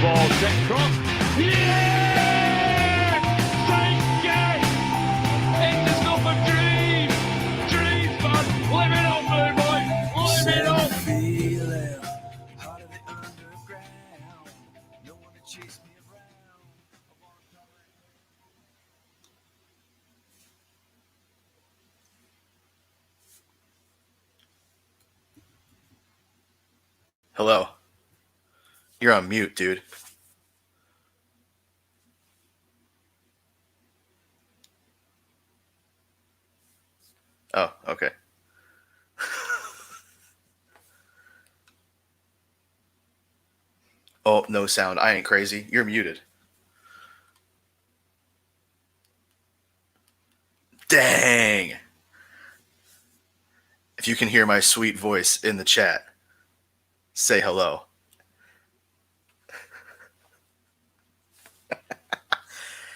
ball, set cross. Yeah! Thank you! It's just not a dream! Dreams, man! Live it up, blue boy! Live it up! Feeling heart of the underground. No one to chase me around. Hello. You're on mute, dude. Oh, okay. Oh, no sound. I ain't crazy. You're muted. Dang. If you can hear my sweet voice in the chat, say hello.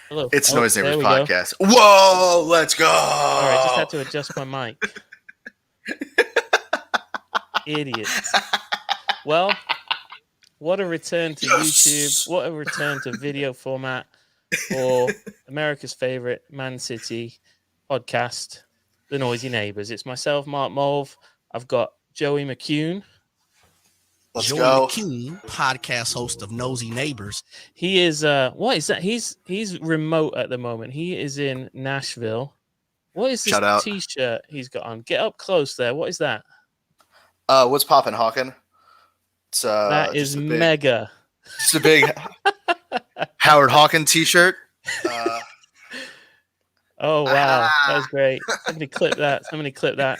Hello. It's Noise Neighbors there we Podcast. Whoa, let's go. All right, just had to adjust my mic. Idiots. Well, what a return to YouTube. What a return to video format for America's favorite Man City podcast, The Noisy Neighbors. It's myself, Mark Mulv. I've got Joey McCune. Let's Joey go. McCune, podcast host of Nosy Neighbors. He is what is that? He's remote at the moment. He is in Nashville. What is this Shout out. t-shirt he's got on? Get up close there. What is that? What's poppin', Hawkin? It's That is just a big, mega. just a big Howard Hawkin t-shirt. Oh wow, that was great. Somebody clip that. Somebody clip that.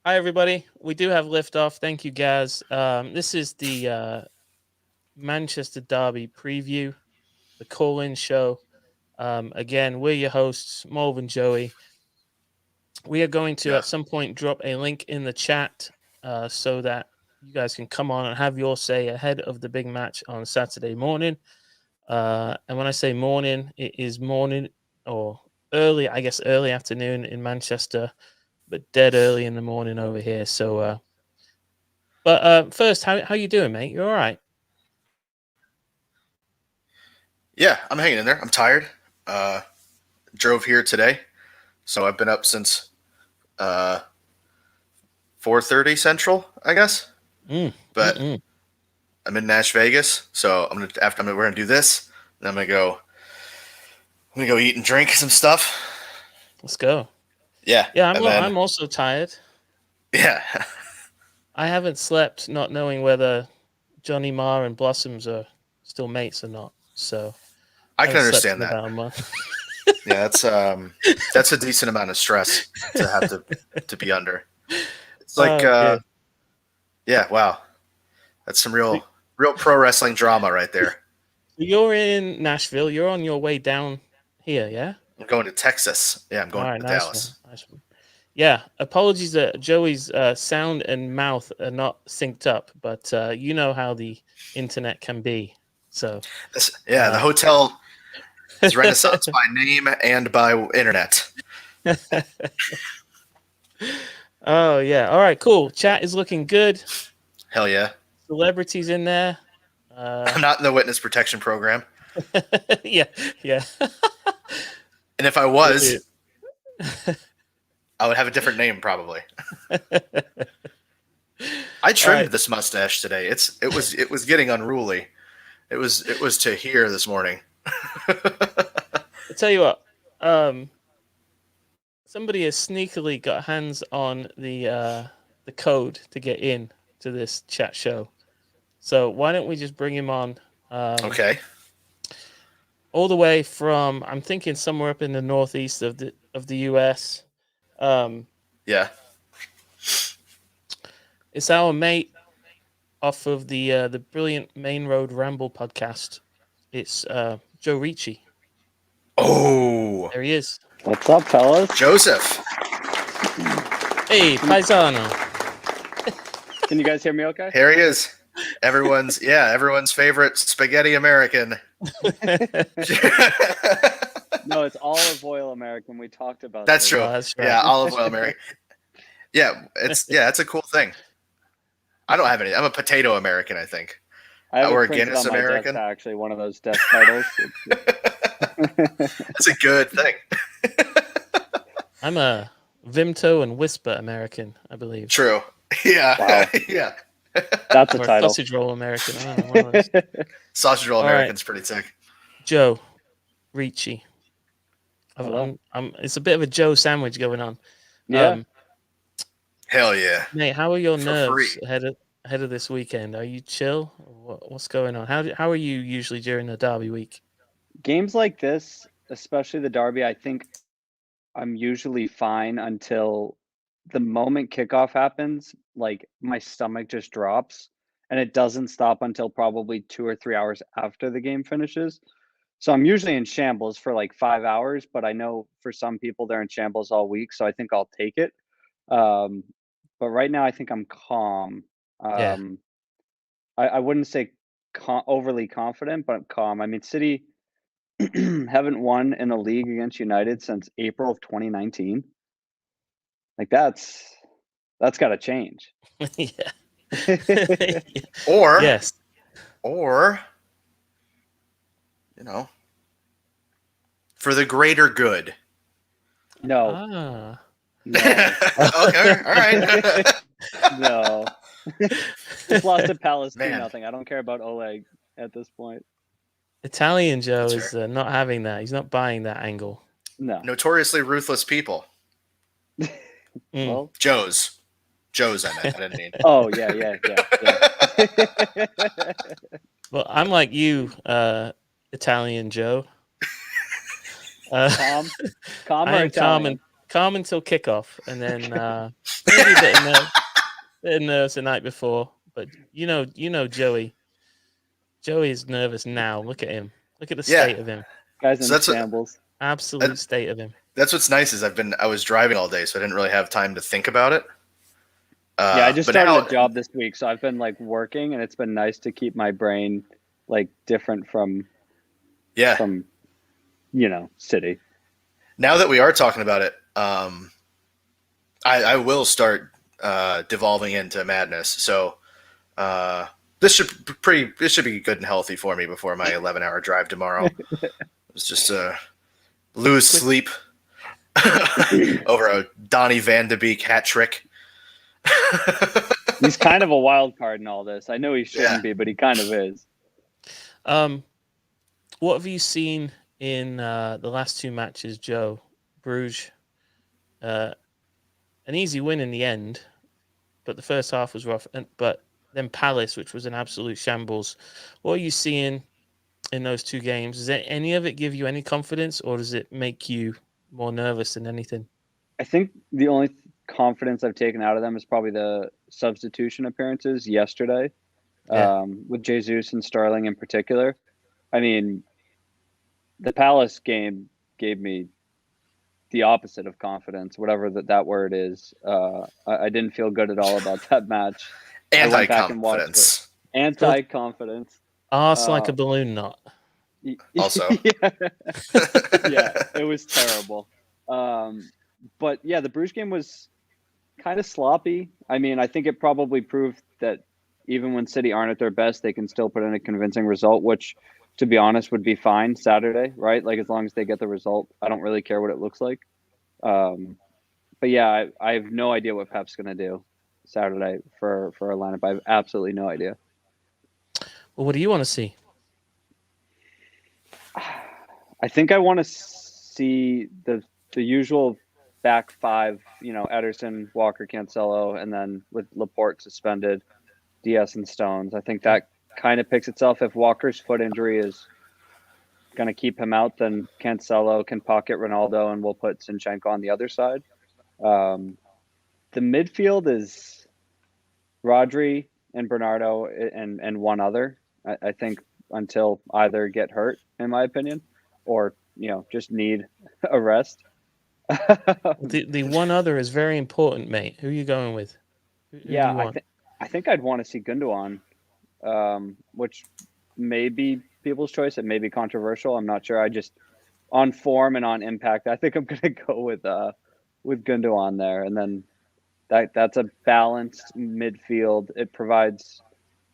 Hi everybody. We do have liftoff. Thank you guys. This is the Manchester Derby preview, the call-in show. Again, we're your hosts, Mulv and Joey. We are going to at some point drop a link in the chat so that you guys can come on and have your say ahead of the big match on Saturday morning. And when I say morning, it is morning or early, I guess early afternoon in Manchester, but dead early in the morning over here. So, but first, how you doing, mate? You all right? Yeah, I'm hanging in there. I'm tired. Drove here today, so I've been up since 4:30 Central, I guess. But I'm in Nash Vegas, so we're gonna do this, and I'm gonna go eat and drink some stuff. Let's go. Yeah. Yeah, I'm also tired. Yeah. I haven't slept, not knowing whether Johnny Marr and Blossoms are still mates or not. So I can haven't slept understand in that. about a month. Yeah, that's a decent amount of stress to have to be under. It's like yeah, wow. That's some real pro wrestling drama right there. You're in Nashville. You're on your way down here, yeah? I'm going to Texas. Yeah, I'm going All right, to Dallas. Nice one. Yeah, apologies that Joey's sound and mouth are not synced up, but you know how the internet can be. So the hotel is Renaissance by name and by internet. Oh yeah. All right, cool. Chat is looking good. Hell yeah. Celebrities in there. I'm not in the witness protection program. Yeah. And if I was, I would have a different name probably. I trimmed this mustache today. It was getting unruly. It was to here this morning. I'll tell you what. Somebody has sneakily got hands on the code to get in to this chat show. So why don't we just bring him on? Okay. All the way from, I'm thinking somewhere up in the northeast of the US. Yeah. It's our mate off of the brilliant Main Road Ramble podcast. It's Joe Richie. Oh, there he is. What's up, fellas? Joseph. Hey, paisano. Can you guys hear me okay? Here he is. Everyone's favorite spaghetti American. No, it's olive oil American. We talked about That's this. true. Oh, that's right. Yeah, olive oil American. Yeah, it's a cool thing. I don't have any. I'm a potato American, I think. I have Or it a printed Guinness on my American. desk, actually, one of those desk titles. That's a good thing. I'm a Vimto and Whisper American, I believe. True. Yeah. Wow. Yeah. That's a Or a title. sausage roll American. I don't know. One of those. Sausage roll All right. American's pretty sick. Joe Richie. Hello. It's a bit of a Joe sandwich going on. Yeah. Hell yeah. Mate, how are your For nerves free. ahead of this weekend? Are you chill? What's going on? How are you usually during the Derby week? Games like this, especially the Derby, I think I'm usually fine until the moment kickoff happens, like my stomach just drops and it doesn't stop until probably 2 or 3 hours after the game finishes. So I'm usually in shambles for like 5 hours, but I know for some people they're in shambles all week, so I think I'll take it. Um, but right now I think I'm calm. Yeah. I wouldn't say overly confident, but calm. I mean, City haven't won in the league against United since April of 2019. Like that's got to change. Yeah. Or, Yes. or, you know, for the greater good. No, Ah. no, Okay. All right. no. Just lost to Palace 2 Man. nothing. I don't care about Oleg at this point. Italian Joe That's is not having that. He's not buying that angle. No. Notoriously ruthless people. Mm. Well, Joe's, I meant. I didn't mean. oh yeah. Well, I'm like you, Italian Joe. Calm I or am calm Italian? calm until kickoff, and then maybe a bit of nerves the night before. But you know Joey. Joey is nervous now. Look at him. Look at the Yeah. state of him. Guys So in shambles. Absolute state of him. That's what's nice is I was driving all day, so I didn't really have time to think about it. Yeah, I just but started now, a job this week, so I've been like working, and it's been nice to keep my brain like different from yeah. City. Now that we are talking about it, I will start devolving into madness. So this should be good and healthy for me before my 11-hour drive tomorrow. It's just lose sleep over a Donny Van de Beek hat trick. He's kind of a wild card in all this. I know he shouldn't be, but he kind of is. What have you seen in the last 2 matches, Joe? Bruges, an easy win in the end, but the first half was rough. But then Palace, which was an absolute shambles. What are you seeing in those 2 games? Does any of it give you any confidence, or does it make you more nervous than anything? I think the only confidence I've taken out of them is probably the substitution appearances yesterday, with Jesus and Sterling in particular. I mean, the Palace game gave me the opposite of confidence, whatever that word is. I didn't feel good at all about that match. I went back and watched it. Anti-confidence. Arse like a balloon knot. Also. yeah, it was terrible. But yeah, the Bruges game was kind of sloppy. I mean, I think it probably proved that even when City aren't at their best, they can still put in a convincing result, which, to be honest, would be fine Saturday, right? Like, as long as they get the result, I don't really care what it looks like. But yeah, I have no idea what Pep's going to do Saturday for a lineup. I have absolutely no idea. Well, what do you want to see? I think I want to see the usual back 5, Ederson, Walker, Cancelo, and then with Laporte suspended, Diaz and Stones. I think that kind of picks itself. If Walker's foot injury is going to keep him out, then Cancelo can pocket Ronaldo, and we'll put Zinchenko on the other side. The midfield is Rodri and Bernardo and one other. I think until either get hurt, in my opinion, or just need a rest. The one other is very important, mate. Who are you going with? Who do you want? I think I'd want to see Gundogan, which may be people's choice. It may be controversial. I'm not sure. I just, on form and on impact, I think I'm going to go with Gundogan there. And then That's a balanced midfield. It provides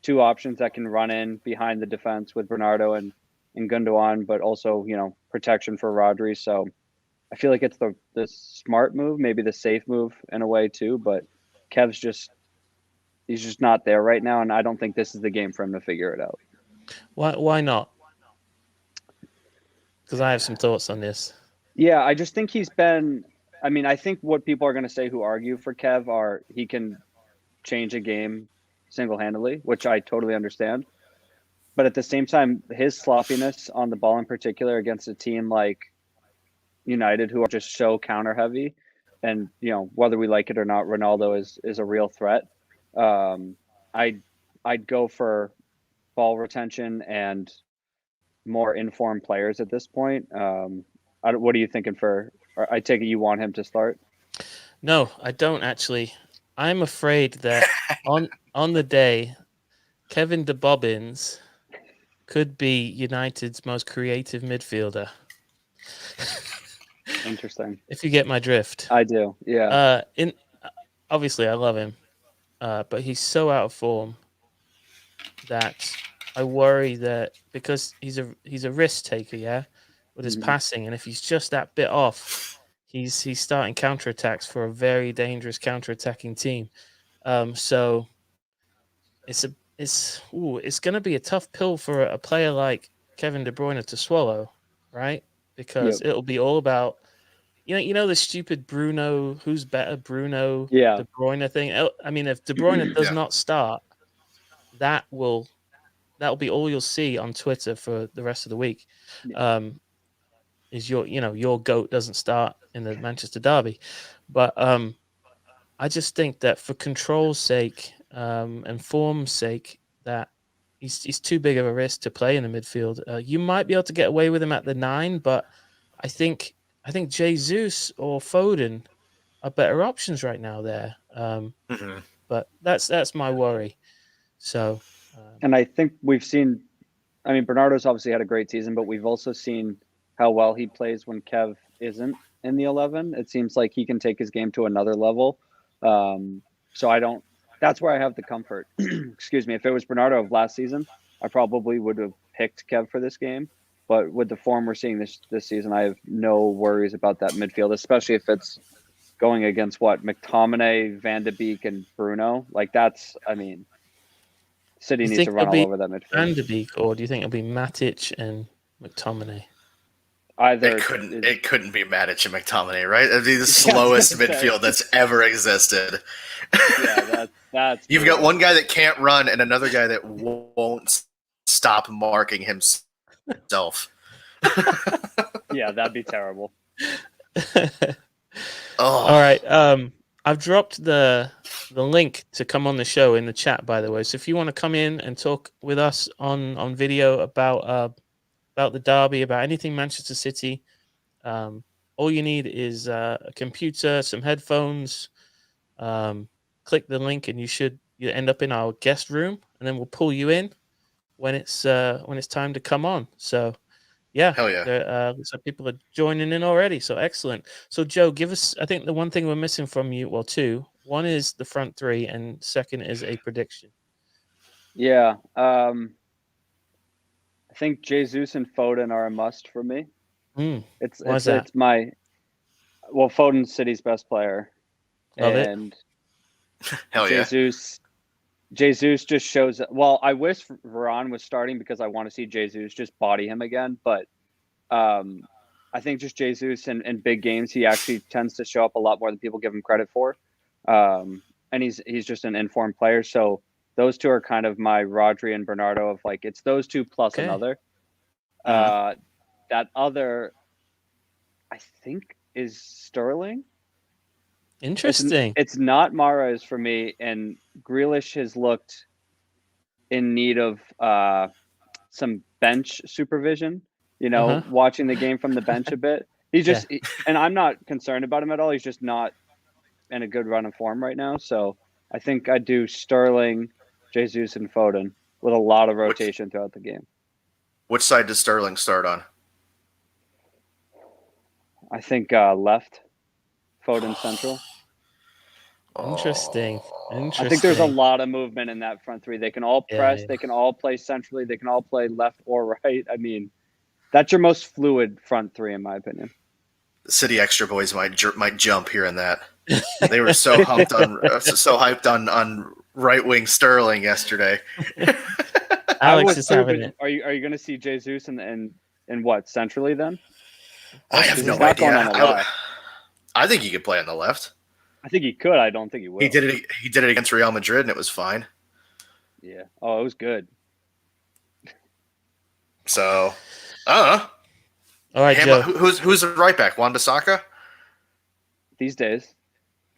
two options that can run in behind the defense with Bernardo and Gundogan, but also, protection for Rodri. So I feel like it's the smart move, maybe the safe move in a way too, but he's just not there right now, and I don't think this is the game for him to figure it out. Why not? Because I have some thoughts on this. Yeah, I just think I think what people are going to say who argue for Kev are he can change a game single-handedly, which I totally understand. But at the same time, his sloppiness on the ball in particular against a team like United, who are just so counter-heavy, and whether we like it or not, Ronaldo is a real threat. I'd go for ball retention and more informed players at this point. What are you thinking I take it you want him to start? No, I don't actually. I'm afraid that on the day, Kevin De Bobbins could be United's most creative midfielder. Interesting. If you get my drift. I do, yeah. Obviously I love him, but he's so out of form that I worry that because he's a risk taker, yeah, with his passing, and if he's just that bit off, he's starting counterattacks for a very dangerous counterattacking team. So it's going to be a tough pill for a player like Kevin De Bruyne to swallow, right? Because it'll be all about the stupid Bruno, who's better, Bruno, Yeah. De Bruyne thing. I mean, if De Bruyne does not start, that'll be all you'll see on Twitter for the rest of the week. Is your GOAT doesn't start in the Manchester derby, but I just think that for control's sake and form's sake, that he's too big of a risk to play in the midfield. You might be able to get away with him at the 9, but I think Jesus or Foden are better options right now there. But that's my worry. So, and I think we've seen. I mean, Bernardo's obviously had a great season, but we've also seen how well he plays when Kev isn't in the 11. It seems like he can take his game to another level. So I don't. That's where I have the comfort. Excuse me. If it was Bernardo of last season, I probably would have picked Kev for this game. But with the form we're seeing this season, I have no worries about that midfield, especially if it's going against McTominay, Van de Beek, and Bruno. Like City needs to run all over that midfield. Van de Beek, or do you think it'll be Matic and McTominay? Either it couldn't be Matic and McTominay, right? It'd be the slowest midfield that's ever existed. Yeah, that's. You've got one guy that can't run and another guy that won't stop marking himself. Yeah, that'd be terrible. All right. I've dropped the link to come on the show in the chat, by the way. So if you want to come in and talk with us on video about the derby, about anything Manchester City, all you need is a computer, some headphones. Click the link, and you end up in our guest room, and then we'll pull you in when it's time to come on. So. Yeah, hell yeah. So people are joining in already. So excellent. So Joe, give us. I think the one thing we're missing from you, well, two. One is the front three, and second is a prediction. Yeah, I think Jesus and Foden are a must for me. It's Foden's City's best player. Love and it. Hell Jesus, yeah. Jesus just shows. Well, I wish Varane was starting because I want to see Jesus just body him again. But I think just Jesus in big games, he actually tends to show up a lot more than people give him credit for. And he's just an informed player. So those two are kind of my Rodri and Bernardo of it's those two plus another. That other, I think, is Sterling. Interesting. It's not Mahrez for me, and Grealish has looked in need of some bench supervision. Watching the game from the bench a bit. He's just, and I'm not concerned about him at all. He's just not in a good run of form right now. So I think I'd do Sterling, Jesus, and Foden with a lot of rotation throughout the game. Which side does Sterling start on? I think left. Foden central. Interesting. I think there's a lot of movement in that front three. They can all press. Yeah. They can all play centrally. They can all play left or right. I mean, that's your most fluid front three, in my opinion. The City Extra boys might jump here and that. They were so hyped on right wing Sterling yesterday. Alex is having it. Are you going to see Jesus in what, centrally then? I have no He's not going on the idea. left. I think he could play on the left. I think he could. I don't think he will. He did it against Real Madrid, and it was fine. Yeah. Oh, it was good. So, I don't know. All right, Joe. Who's the right back? Wan-Bissaka? These days.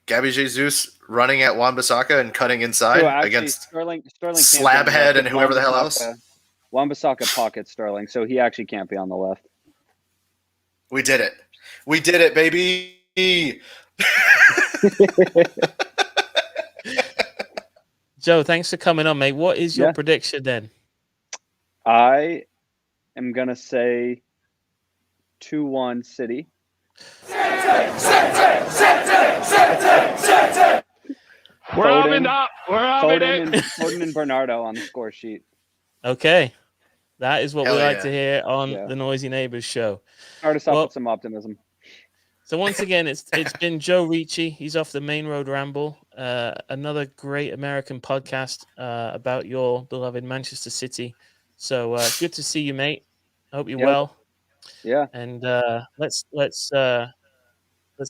Gabby Jesus running at Wan-Bissaka and cutting inside against Sterling Slabhead and whoever the hell else. Wan-Bissaka pockets Sterling, so he actually can't be on the left. We did it. We did it, baby. Joe, thanks for coming on, mate. What is your prediction then? I am going to say 2-1 City. We're having that. We're having it. Foden and Bernardo on the score sheet. Okay. That is what Hell we like yeah. to hear on the Noisy Neighbors show. Start us off with some optimism. So once again, it's been Joe Richie. He's off the Main Road Ramble. Another great American podcast about your beloved Manchester City. So good to see you, mate. I hope you're well. Yeah. And let's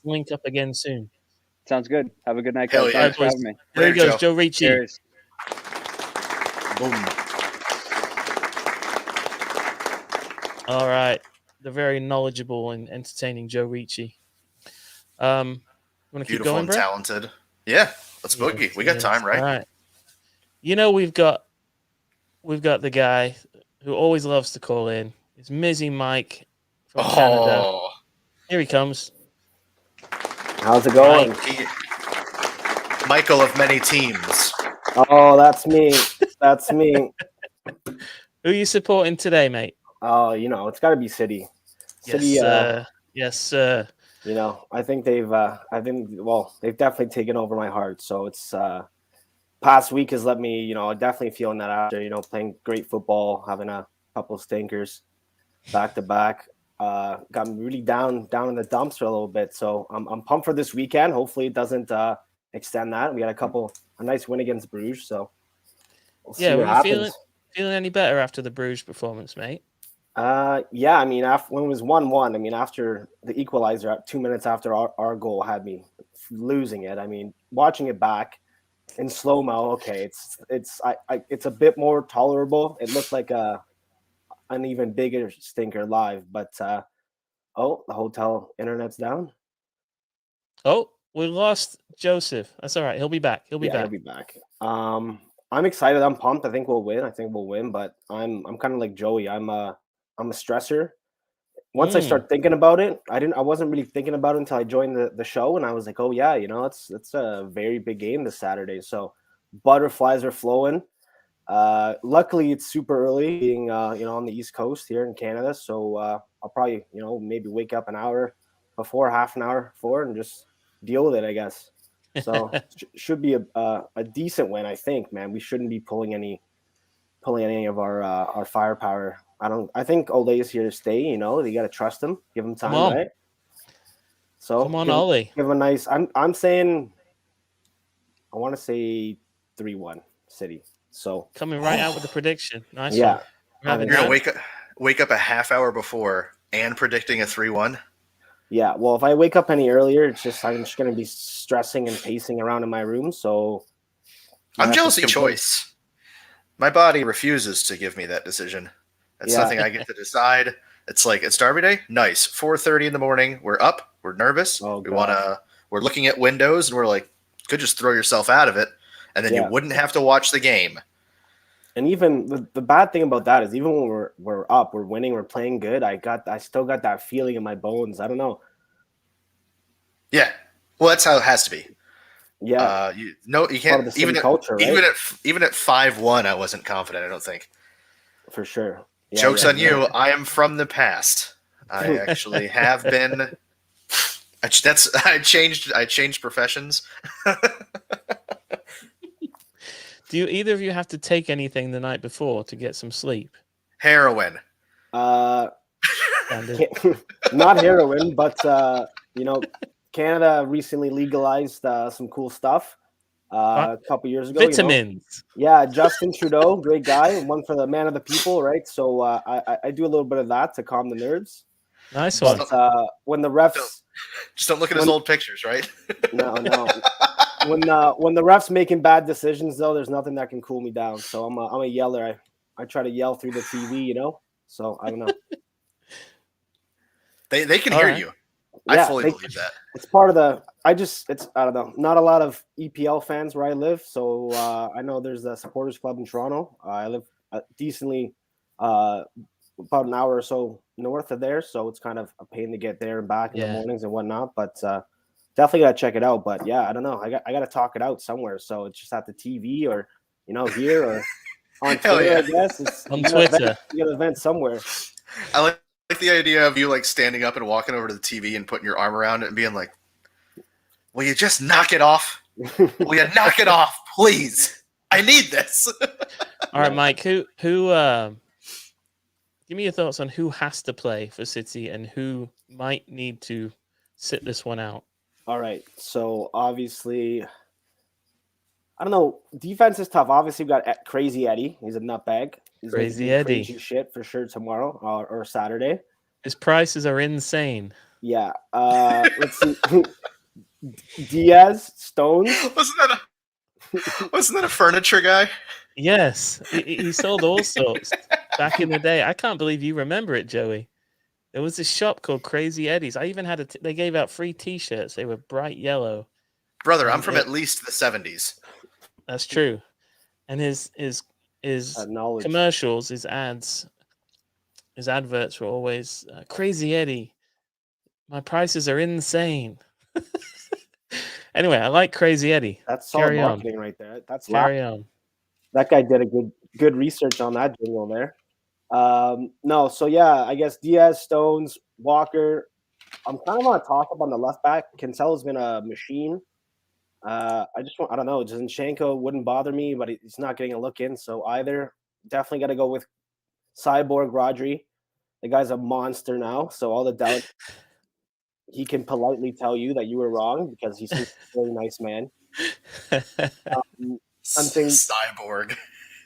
link up again soon. Sounds good. Have a good night, Hell guys. yeah. Thanks for having me. There he goes, Joe Richie. Cheers. Boom. All right. The very knowledgeable and entertaining Joe Richie. Want to keep Beautiful going, and Brett? talented. Yeah, let's boogie. We got time, right? All right. You know, we've got the guy who always loves to call in. It's Mizzy Mike from Canada. Here he comes. How's it going? Michael of many teams. Oh, that's me. That's me. Who are you supporting today, mate? Oh, it's got to be City. City. Yes, sir. I think they've definitely taken over my heart. So it's past week has let me, definitely feeling that after, playing great football, having a couple of stinkers back to back. Got me really down in the dumps for a little bit. So I'm pumped for this weekend. Hopefully it doesn't extend that. We had a nice win against Bruges. So we'll see what happens. Feeling any better after the Bruges performance, mate? Yeah. I mean, when it was 1-1, I mean, after the equalizer, 2 minutes after our goal had me losing it. I mean, watching it back in slow mo, okay, it's a bit more tolerable. It looked like an even bigger stinker live, but the hotel internet's down. Oh, we lost Joseph. That's all right. He'll be back. He'll be back. I'm excited. I'm pumped. I think we'll win. But I'm kind of like Joey. I'm a stressor. Once I start thinking about it, I wasn't really thinking about it until I joined the show, and I was like, oh yeah, it's a very big game this Saturday. So butterflies are flowing. Luckily it's super early being on the East Coast here in Canada. So I'll probably, maybe wake up an hour before, half an hour before, and just deal with it, I guess. So should be a decent win, I think, man. We shouldn't be pulling any of our firepower. I think Ole is here to stay, you got to trust him, give him time, right? So come on, Ole. Give him a nice, I'm saying, I want to say 3-1 City. So coming right out with the prediction. Nice. Yeah. You're gonna wake up a half hour before and predicting a 3-1. Yeah. Well, if I wake up any earlier, I'm just gonna be stressing and pacing around in my room. So I'm jealous of your choice. My body refuses to give me that decision. That's nothing I get to decide. It's like it's Derby Day. Nice. 4:30 in the morning. We're up. We're nervous. We're looking at windows, and we're like, could just throw yourself out of it, and then you wouldn't have to watch the game. And even the bad thing about that is even when we're up, we're winning, we're playing good. I still got that feeling in my bones. I don't know. Yeah. Well, that's how it has to be. Yeah. You can't even culture, right? even at 5-1, I wasn't confident. I don't think. For sure. Yeah, Joke's on you. I am from the past. I actually have been. I changed professions. Do you either of you have to take anything the night before to get some sleep? Heroin. Standard. Not heroin, but Canada recently legalized some cool stuff a couple years ago. Vitamins. Yeah, Justin Trudeau, great guy, one for the man of the people, right? So I do a little bit of that to calm the nerves. Nice one. But when the refs, just don't look at his old pictures, right? No. When the refs making bad decisions, though, there's nothing that can cool me down. So I'm a yeller. I try to yell through the TV, So I don't know. They can hear you. Yeah, I fully believe that. It's part of the. I don't know. Not a lot of EPL fans where I live, so I know there's a supporters club in Toronto. I live decently about an hour or so north of there, so it's kind of a pain to get there and back in the mornings and whatnot. But definitely gotta check it out. But yeah, I don't know. I got to talk it out somewhere. So it's just at the TV or here or on Twitter. I guess it's on Twitter. You got to vent somewhere. I like the idea of you like standing up and walking over to the TV and putting your arm around it and being like, "Will you just knock it off? Will you knock it off, please? I need this." All right, Mike. Who? Give me your thoughts on who has to play for City and who might need to sit this one out. All right. So obviously, I don't know. Defense is tough. Obviously, we've got Crazy Eddie. He's a nutbag. He's Crazy Eddie. Crazy shit for sure tomorrow or Saturday. His prices are insane. Yeah. Let's see. Diaz, Stones. Wasn't that a furniture guy? Yes. He sold all sorts back in the day. I can't believe you remember it, Joey. There was this shop called Crazy Eddie's. I even had they gave out free T-shirts. They were bright yellow. Brother, I'm from at least the 70s. That's true. And his commercials, his ads, his adverts were always Crazy Eddie. My prices are insane. Anyway, I like Crazy Eddie. That's solid marketing right there. That's carry on. That guy did a good research on that jingle there. No, so yeah, I guess Diaz, Stones, Walker. I'm kind of on top up on the left back. Cancelo's been a machine. I don't know. Zinchenko wouldn't bother me, but he's not getting a look in. So either definitely got to go with Cyborg Rodri. The guy's a monster now. So all the doubt, he can politely tell you that you were wrong because he's a very nice man. I'm thinking Cyborg.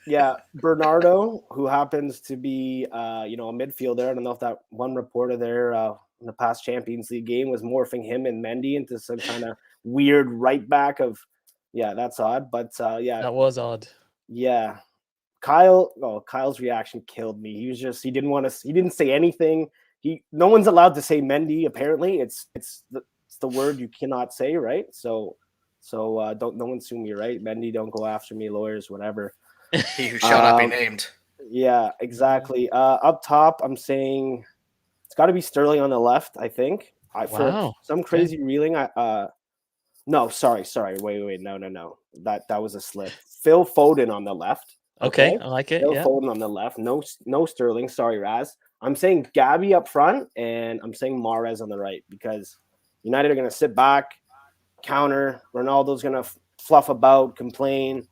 Yeah, Bernardo, who happens to be a midfielder. I don't know if that one reporter there in the past Champions League game was morphing him and Mendy into some kind of weird right back of. Yeah, that's odd, but that was odd. Yeah, Kyle's reaction killed me. He didn't say anything. No one's allowed to say Mendy. Apparently, it's the word you cannot say, right? So don't no one sue me, right? Mendy, don't go after me, lawyers, whatever. He who shall not be named. Yeah, exactly. Up top, I'm saying it's got to be Sterling on the left. I think. For some crazy reeling. No, sorry. Wait. No. That was a slip. Phil Foden on the left. Okay, I like it. Phil Foden on the left. No Sterling. Sorry, Raz. I'm saying Gabby up front, and I'm saying Mahrez on the right because United are going to sit back, counter. Ronaldo's going to fluff about, complain.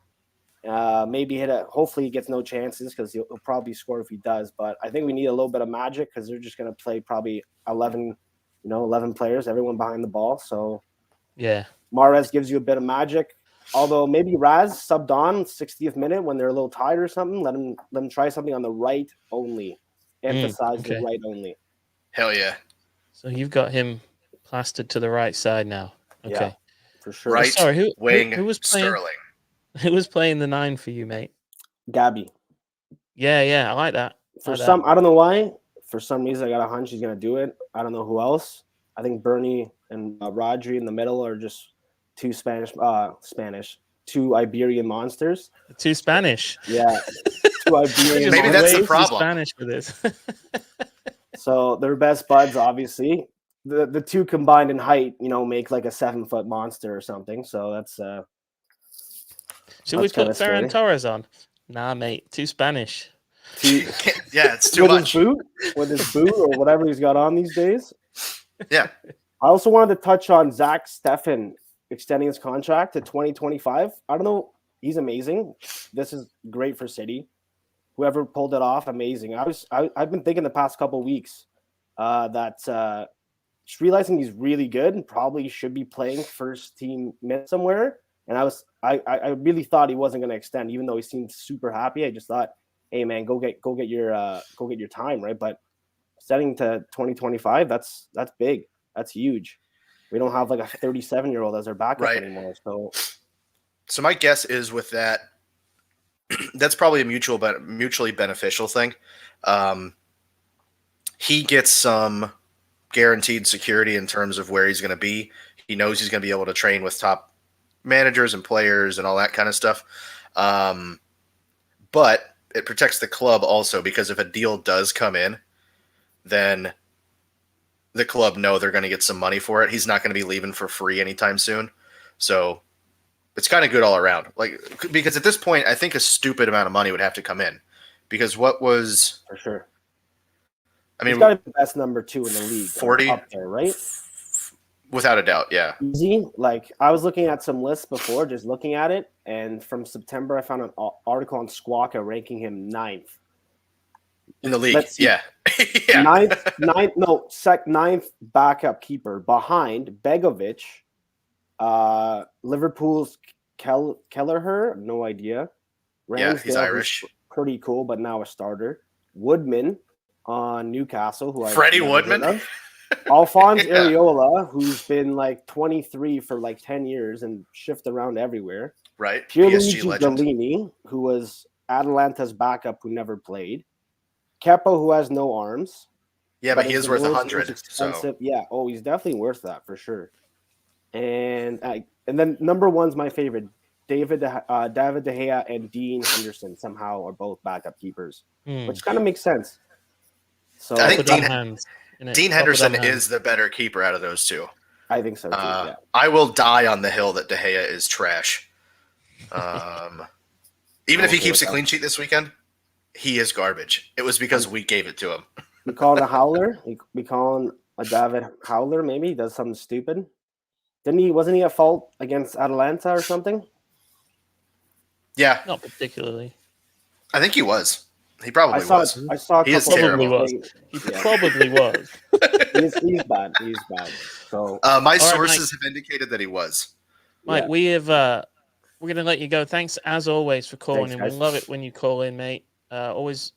Maybe hopefully he gets no chances because he'll probably score if he does. But I think we need a little bit of magic because they're just going to play probably 11 players, everyone behind the ball. So yeah, Mahrez gives you a bit of magic. Although maybe Raz subbed on 60th minute when they're a little tired or something. Let them try something on the right only. Emphasize the right only. Hell yeah! So you've got him plastered to the right side now. Okay, yeah, for sure. Right. Sorry, who was playing? Sterling. Who was playing the 9 for you, mate? Gabby. Yeah, I like that. I don't know why. For some reason, I got a hunch he's gonna do it. I don't know who else. I think Bernie and Rodri in the middle are just two two Iberian monsters. Two Spanish. Yeah, two Iberian. Maybe that's the problem. Spanish for this. So they're best buds, obviously. The two combined in height, make like a 7-foot monster or something. So that's. Should we put Ferran Torres on? Nah, mate. Too Spanish. Yeah, it's too much. With his boot or whatever he's got on these days. Yeah. I also wanted to touch on Zach Steffen extending his contract to 2025. I don't know He's amazing. This is great for City. Whoever pulled it off, amazing. I've been thinking the past couple weeks that just realizing he's really good and probably should be playing first team minutes somewhere. And I really thought he wasn't going to extend, even though he seemed super happy. I just thought, hey man, go get your time, right? But setting to 2025, that's big. That's huge. We don't have like a 37-year-old as our backup anymore. So my guess is with that, that's probably a mutually beneficial thing. He gets some guaranteed security in terms of where he's going to be. He knows he's going to be able to train with top managers and players and all that kind of stuff. But it protects the club also, because if a deal does come in, then the club know they're going to get some money for it. He's not going to be leaving for free anytime soon. So it's kind of good all around. Because at this point, I think a stupid amount of money would have to come in, because what was for sure. I mean, he's got the best number 2 in the league. 40 up there, right? Without a doubt, yeah. Easy. Like I was looking at some lists before, just looking at it, and from September, I found an article on Squawka ranking him 9th in the league. Yeah, yeah. Ninth backup keeper behind Begovic, Liverpool's Kelleher, no idea. Ramsdale, he's Irish, pretty cool, but now a starter. Woodman on Newcastle, Freddie Woodman. Alphonse Areola, who's been like 23 for like 10 years and shift around everywhere. Right. PSG legend. Bellini, who was Atalanta's backup who never played. Kepa, who has no arms. Yeah, but he is worth 100. So. Yeah. Oh, he's definitely worth that for sure. And then number 1's my favorite. David De Gea and Dean Henderson somehow are both backup keepers, which kind of makes sense. So I think Dean Henderson is the better keeper out of those two. I think so too. Yeah. I will die on the hill that De Gea is trash. Even if he keeps a clean sheet this weekend, he is garbage. It was because we gave it to him. We call it a howler. We call him a David Howler. Maybe he does something stupid. Wasn't he at fault against Atalanta or something? Yeah, not particularly. I think he was. He probably was. I saw. He is terrible. He probably was. He's bad. He's bad. So my sources have indicated that he was. Mike, we have. We're gonna let you go. Thanks as always for calling in. We love it when you call in, mate. Always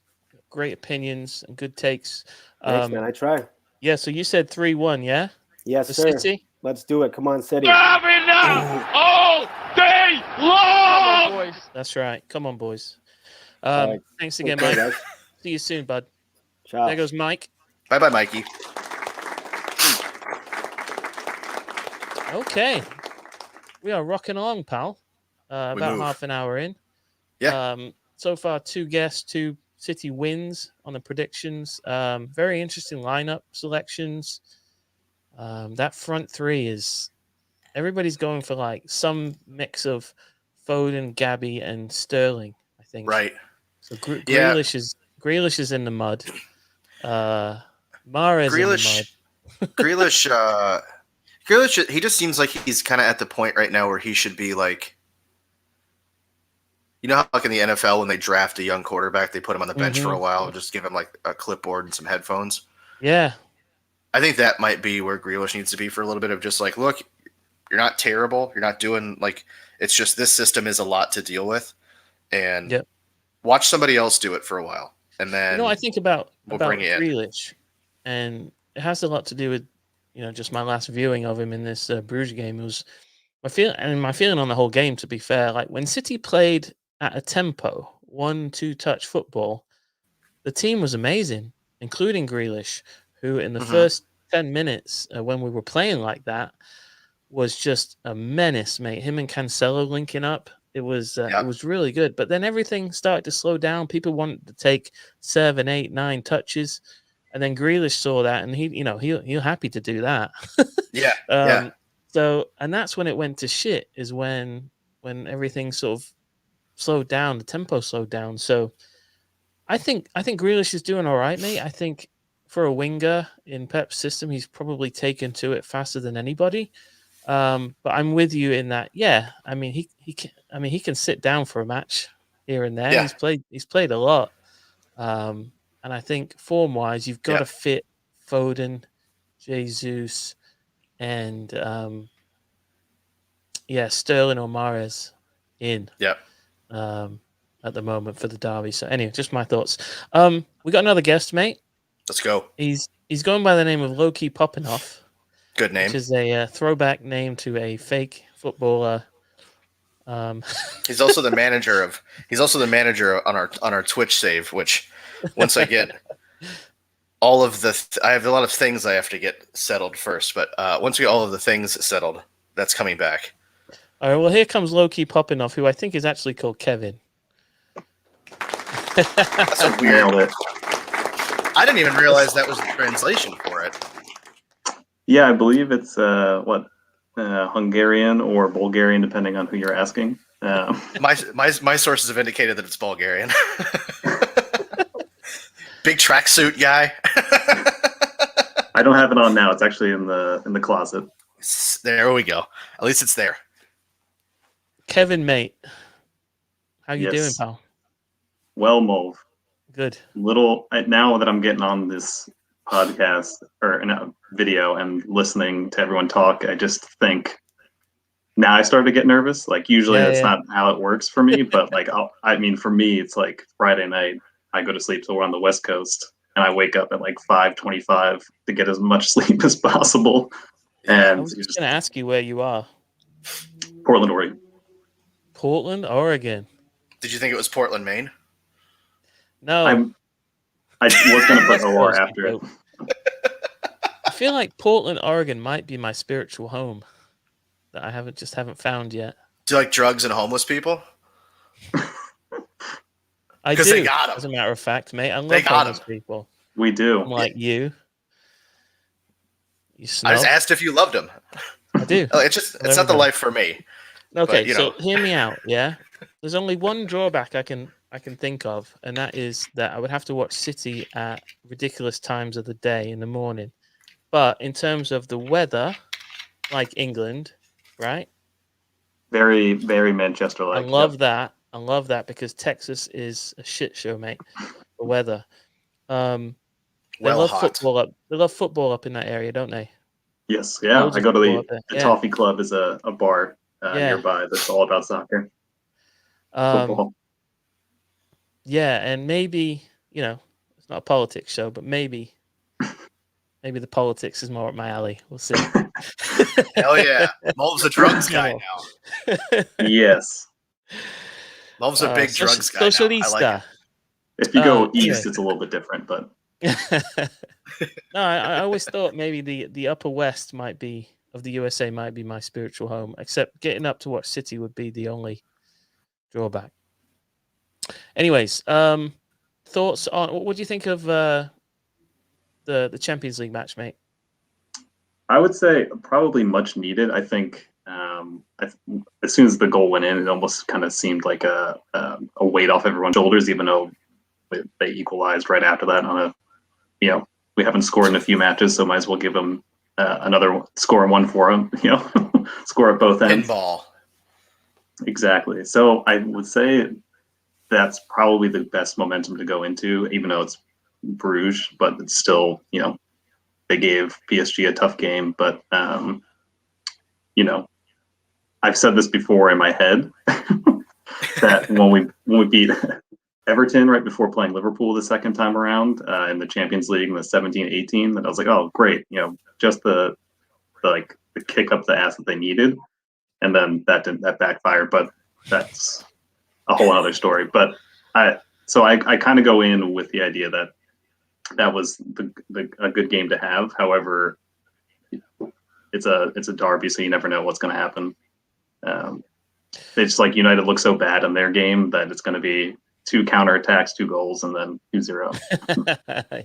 great opinions and good takes. Thanks, man. I try. Yeah. So you said 3-1, yeah? Yes, for sir. City. Let's do it. Come on, City. Grab it now! All day long! Come on, boys. That's right. Come on, boys. Right. Thanks again, Mike. See you soon, bud. Ciao. There goes Mike. Bye-bye, Mikey. Okay. We are rocking along, pal. About half an hour in. Yeah. So far, 2 guests, 2 City wins on the predictions. Very interesting lineup selections. That front 3 is everybody's going for like some mix of Foden, Gabby, and Sterling, I think. Right. So Grealish is in the mud. Mahrez in the mud. Grealish, he just seems like he's kind of at the point right now where he should be like, you know how like in the NFL when they draft a young quarterback, they put him on the bench for a while and just give him like a clipboard and some headphones. Yeah. I think that might be where Grealish needs to be for a little bit of just like, look, you're not terrible. You're not doing like, it's just this system is a lot to deal with. And watch somebody else do it for a while. And then I think about bring it Grealish, and it has a lot to do with, just my last viewing of him in this Bruges game. It was my feeling on the whole game, to be fair. Like when City played at a tempo, 1-2 touch football, the team was amazing, including Grealish, who in the first 10 minutes when we were playing like that was just a menace, mate. Him and Cancelo linking up. It was really good. But then everything started to slow down. People wanted to take 7, 8, 9 touches. And then Grealish saw that, and he'll happy to do that. Yeah. So, and that's when it went to shit, is when everything sort of slowed down, the tempo slowed down. So I think Grealish is doing all right, mate. I think for a winger in Pep's system, he's probably taken to it faster than anybody. But I'm with you in that. Yeah, I mean he can sit down for a match here and there. Yeah. He's played a lot. And I think form wise, you've got to fit Foden, Jesus, and Sterling or Mahrez in. Yeah. At the moment for the derby. So anyway, just my thoughts. We got another guest, mate. Let's go. He's going by the name of Loki Poppinoff. Good name. Which is a throwback name to a fake footballer. He's also the manager on our Twitch save, which once I get all of I have a lot of things I have to get settled first, but once we get all of the things settled, that's coming back. All right, well, here comes Loki Poppinoff, who I think is actually called Kevin. That's a weird. I didn't even realize that was the translation for it. Yeah, I believe it's Hungarian or Bulgarian, depending on who you're asking. My sources have indicated that it's Bulgarian. Big tracksuit guy. I don't have it on now. It's actually in the closet. There we go. At least it's there. Kevin, mate, how you doing, pal? Well, Move. Good. Now that I'm getting on this podcast or video and listening to everyone talk, I just think now I started to get nervous. Like usually that's not how it works for me, but like for me it's like Friday night. I go to sleep, so we're on the West Coast, and I wake up at like 5:25 to get as much sleep as possible. And I was just going to ask you where you are. Portland, Oregon. Portland, Oregon. Did you think it was Portland, Maine? No. I was going to put OR after it. I feel like Portland, Oregon might be my spiritual home that I haven't found yet. Do you like drugs and homeless people? I do. They got 'em. As a matter of fact, mate, I love homeless people. We do. I'm like you. You snob. I just asked if you loved them. I do. It's not the life for me. Okay, but, so hear me out. Yeah, there's only one drawback I can think of, and that is that I would have to watch City at ridiculous times of the day in the morning. But in terms of the weather, like England, right? Very, very Manchester-like. I love that. I love that because Texas is a shit show, mate. The weather. They love football up. They love football up in that area, don't they? Yes, yeah. I go to the Toffee Club is a bar nearby that's all about soccer. Football. Yeah, and maybe it's not a politics show, but maybe the politics is more up my alley. We'll see. Hell yeah, Mulv's a drugs guy now. Yes, Mulv's a big drugs guy. Now. I like it. If you go east, it's a little bit different, but. No, I always thought maybe the upper west of the USA might be my spiritual home, except getting up to watch City would be the only drawback. Anyways, thoughts on what do you think of the Champions League match, mate? I would say probably much needed. I think as soon as the goal went in, it almost kind of seemed like a weight off everyone's shoulders, even though they equalized right after that on a. We haven't scored in a few matches, so might as well give them another score one for them. Score at both ends. Pinball. Exactly. So I would say that's probably the best momentum to go into, even though it's Bruges, but it's still, they gave PSG a tough game. But, I've said this before in my head that when we beat Everton right before playing Liverpool the second time around in the Champions League in the 17-18, that I was like, oh, great. Just the kick up the ass that they needed. And then that backfired, but that's a whole other story. But I kind of go in with the idea that was a good game to have. However, it's a derby, so you never know what's going to happen. It's like United look so bad in their game that it's going to be 2 counterattacks, 2 goals, and then 2-0.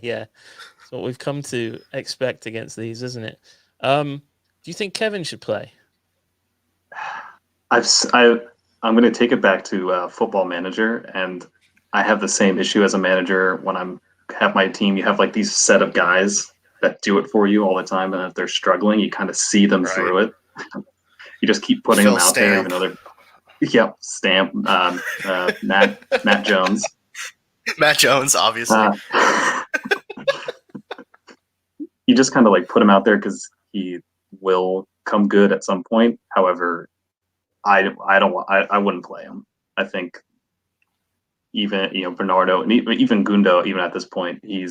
Yeah, that's what we've come to expect against these, isn't it? Do you think Kevin should play? I'm going to take it back to Football Manager, and I have the same issue as a manager when have my team. You have like these set of guys that do it for you all the time, and if they're struggling, you kind of see them through it. You just keep putting Phil them out there, even though they're Stamp, Matt Jones. Matt Jones, obviously. You just kind of like put him out there because he will come good at some point. However, I wouldn't play him. I think even Bernardo and even Gundo, even at this point, he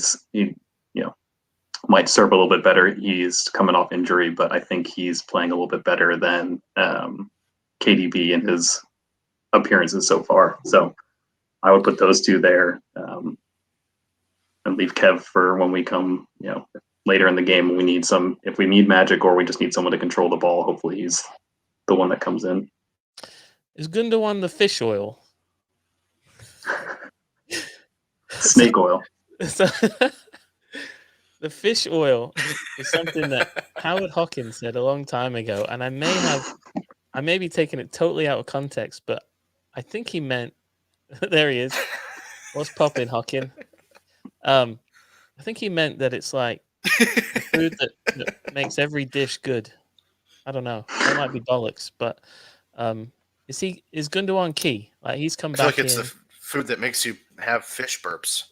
might serve a little bit better. He's coming off injury, but I think he's playing a little bit better than KDB in his appearances so far. So I would put those two there and leave Kev for when we come, later in the game when we need if we need magic or we just need someone to control the ball. Hopefully he's the one that comes in. Is Gundogan the fish oil? Snake oil. The fish oil is something that Howard Hawkins said a long time ago, and I may be taking it totally out of context, but I think he meant there he is. What's popping, Hawkin? I think he meant that it's like food that makes every dish good. I don't know. That might be bollocks, but is Gundogan key? Like he's come back. I feel like it's the food that makes you have fish burps.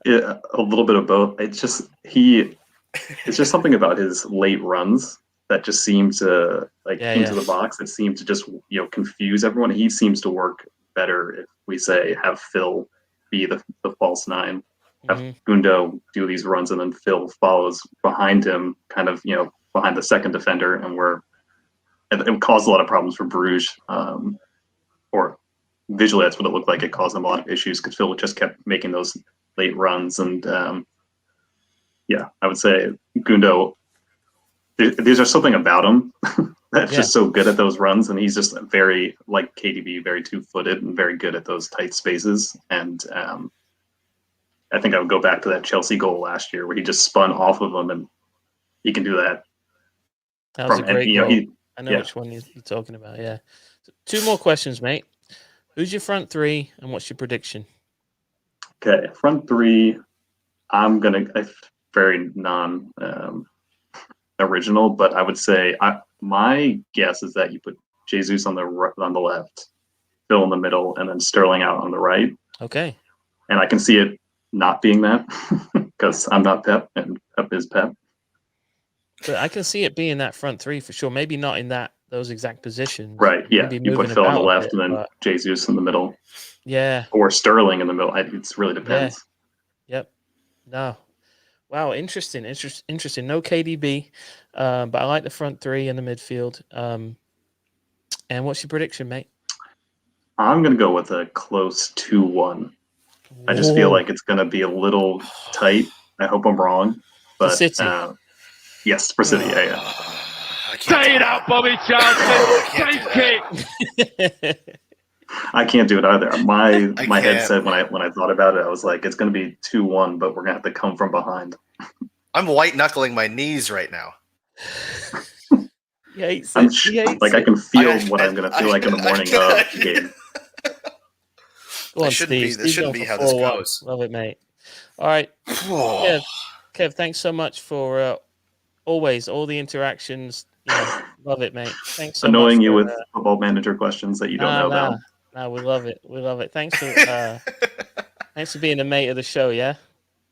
Yeah, a little bit of both. It's just something about his late runs that just seem to into the box. It seems to just confuse everyone. He seems to work better if we say have Phil be the false nine, have Gundo do these runs, and then Phil follows behind him, kind of behind the second defender, and it caused a lot of problems for Bruges. Or visually, that's what it looked like. It caused them a lot of issues because Phil just kept making those late runs, and I would say Gundo. There's just something about him that's just so good at those runs, and he's just very like KDB, very two-footed and very good at those tight spaces. And I think I would go back to that Chelsea goal last year where he just spun off of him, and he can do that. That was a great goal. I know which one you're talking about. Yeah. So 2 more questions, mate. Who's your front 3, and what's your prediction? Okay, front 3. I'm gonna very original, but I would say my guess is that you put Jesus on the left, Phil in the middle, and then Sterling out on the right. Okay. And I can see it not being that because I'm not Pep and Pep is Pep. But I can see it being that front 3 for sure. Maybe not in those exact positions. Right. Yeah. You put Phil on the left and then Jesus in the middle. Yeah. Or Sterling in the middle. It really depends. Yeah. Yep. No. Wow, interesting. No KDB, but I like the front 3 in the midfield. And what's your prediction, mate? I'm going to go with a close 2-1. I just feel like it's going to be a little tight. I hope I'm wrong. But for City. Yes, for City. Yeah. Say it out, Bobby Charlton. Take it. I can't do it either. My head said when I thought about it, I was like, it's going to be 2-1, but we're going to have to come from behind. I'm white knuckling my knees right now. He hates it. I can feel what I'm going to feel like in the morning of the game. Go on, Steve. This shouldn't be how this goes. Love it, mate. All right. Kev, thanks so much for always all the interactions. Love it, mate. Thanks so Annoying much you with Football Manager questions that you don't know about. No, we love it. Thanks for being a mate of the show, yeah?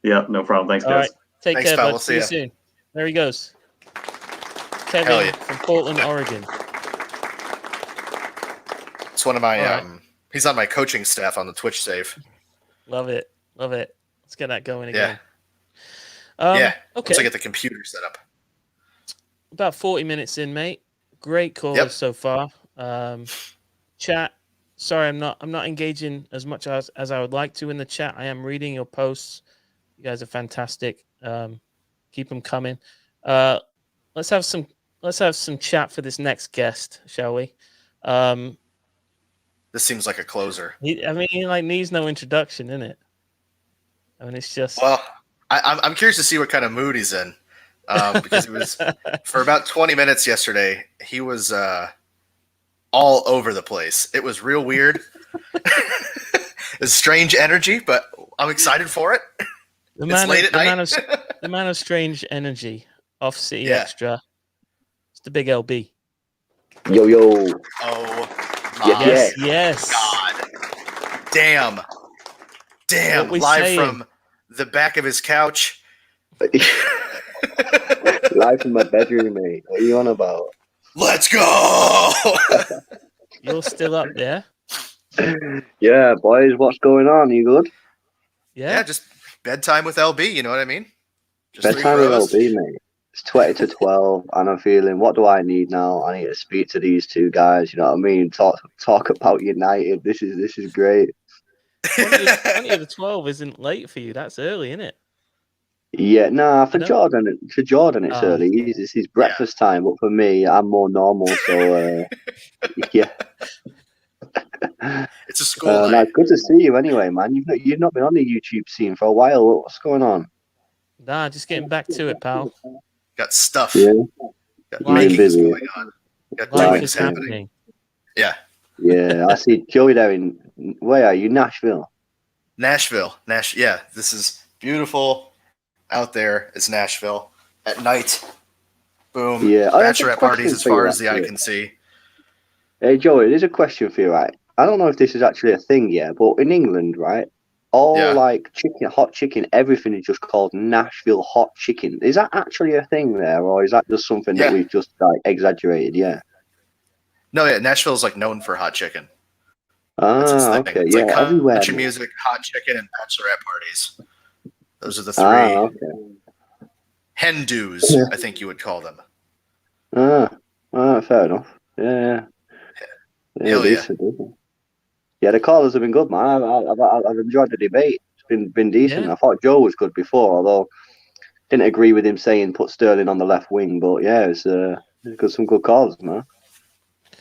Yeah, no problem. Thanks, guys. All right. Take care, bud. We'll see you soon. There he goes. Kevin from Portland, Oregon. It's one of my he's on my coaching staff on the Twitch save. Love it. Let's get that going again. Okay. Once I get the computer set up. About 40 minutes in, mate. Great callers so far. Chat. Sorry, I'm not engaging as much as I would like to in the chat. I am reading your posts. You guys are fantastic. Keep them coming. Let's have some chat for this next guest, shall we? This seems like a closer. He needs no introduction, isn't it? I mean, it's just. Well, I'm curious to see what kind of mood he's in, because it was for about 20 minutes yesterday. He was all over the place. It was real weird. It's strange energy, but I'm excited for it. It's late at night. The man of strange energy off City Extra. Mr. Big LB. Yo, yo. Oh my Yes. God. Damn. What we Live saying? from the back of his couch. Live from my bedroom, mate. What are you on about? Let's go. You're still up there? Yeah, boys, what's going on? You good? Yeah, just bedtime with LB. You know what I mean? Just Bedtime with LB, mate. It's 20 to 12, and I'm feeling, what do I need now? I need to speak to these two guys. You know what I mean? Talk about United. This is great. 20 to 12 isn't late for you. That's early, isn't it? Yeah, nah. For Jordan, it's early. It's his breakfast time, but for me, I'm more normal. So, yeah. It's a school night. It's good to see you anyway, man. You've not been on the YouTube scene for a while. What's going on? Nah, just getting back to it, pal. Got stuff. Yeah. Got You've been busy. going on. Got Life doings is happening. happening. Yeah. Yeah, I see Joey there in, where are you? Nashville. Yeah, this is beautiful out there. It's Nashville at night. Boom. Yeah. Bachelorette parties as far as the eye can see. Hey, Joey, there's a question for you, right? I don't know if this is actually a thing yet, but in England, right, all like chicken, hot chicken, everything is just called Nashville hot chicken. Is that actually a thing there, or is that just something that we've just like exaggerated? Yeah. No, yeah, Nashville's like known for hot chicken. Okay, It's yeah, like everywhere. country music, hot chicken, and bachelorette parties. Those are the three. Okay. Hen do's, I think you would call them. Fair enough. Yeah. Hell yeah. Yeah, the callers have been good, man. I've enjoyed the debate. It's been decent. Yeah. I thought Joe was good before, although didn't agree with him saying put Sterling on the left wing. But yeah, it's some good calls, man.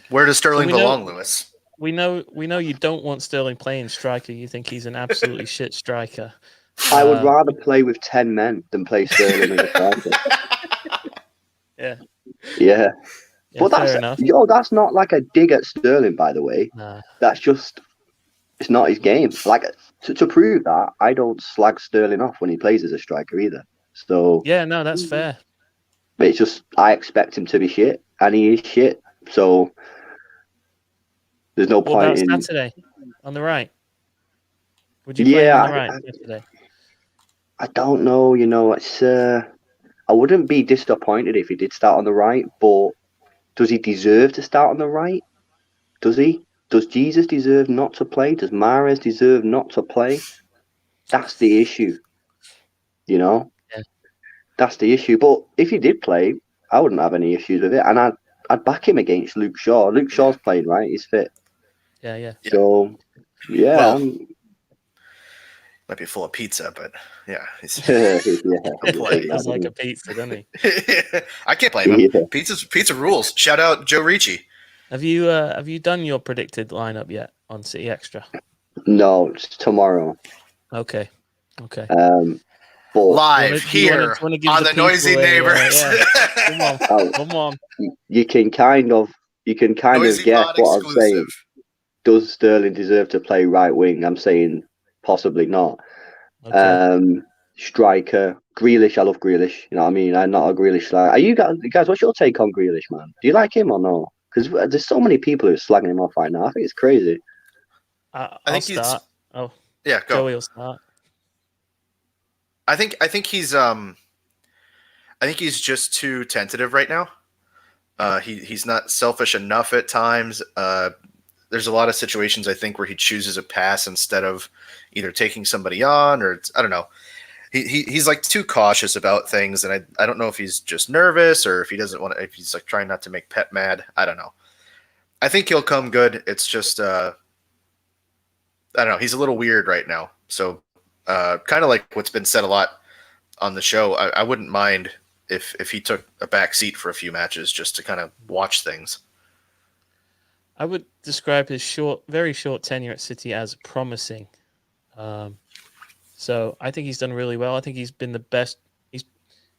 Where does Sterling belong, Lewis? We know you don't want Sterling playing striker. You think he's an absolutely shit striker. I would rather play with 10 men than play Sterling as a striker. Yeah. But that's not like a dig at Sterling, by the way. Nah. That's just, it's not his game. Like, to prove that, I don't slag Sterling off when he plays as a striker either. So yeah, no, that's fair. But it's just, I expect him to be shit, and he is shit. So there's no point in. What about Saturday on the right? Would you play him on the right yesterday? I don't know. You know, it's. I wouldn't be disappointed if he did start on the right, but does he deserve to start on the right? Does he? Does Jesus deserve not to play? Does Mahrez deserve not to play? That's the issue. You know? Yeah. That's the issue. But if he did play, I wouldn't have any issues with it. And I'd back him against Luke Shaw. Luke Shaw's playing, right? He's fit. Yeah. So, yeah. Well, might be full of pizza, but yeah. He's He does like a pizza, doesn't he? I can't blame him. Yeah. Pizza rules. Shout out Joe Richie. Have you done your predicted lineup yet on City Extra? No, it's tomorrow. Okay. But live here on the Noisy Neighbors. Come on. You can kind of Noisy guess what exclusive. I'm saying. Does Sterling deserve to play right wing? I'm saying possibly not. Okay. Striker, Grealish. I love Grealish. You know what I mean? I'm not a Grealish slayer. Are you guys? What's your take on Grealish, man? Do you like him or no? Because there's so many people who are slagging him off right now. I think it's crazy. I'll start. Oh, yeah, go. Joey will start. I think he's just too tentative right now. He's not selfish enough at times. There's a lot of situations I think where he chooses a pass instead of either taking somebody on or I don't know. He's like too cautious about things, and I don't know if he's just nervous or if he doesn't want to, if he's like trying not to make Pep mad. I don't know. I think he'll come good. It's just I don't know. He's a little weird right now. So kind of like what's been said a lot on the show. I wouldn't mind if he took a back seat for a few matches just to kind of watch things. I would describe his very short tenure at City as promising. So I think he's done really well. I think he's been the best. He's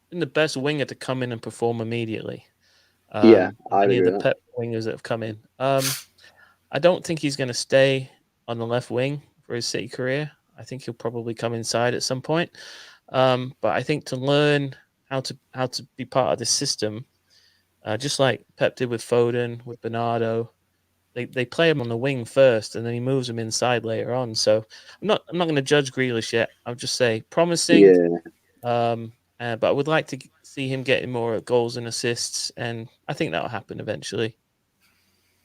been the best winger to come in and perform immediately. I agree of the with Pep wingers that have come in. I don't think he's going to stay on the left wing for his City career. I think he'll probably come inside at some point. But I think to learn how to be part of the system, just like Pep did with Foden, with Bernardo. They play him on the wing first, and then he moves him inside later on. So I'm not going to judge Grealish yet. I'll just say promising. Yeah. But I would like to see him getting more goals and assists, and I think that'll happen eventually.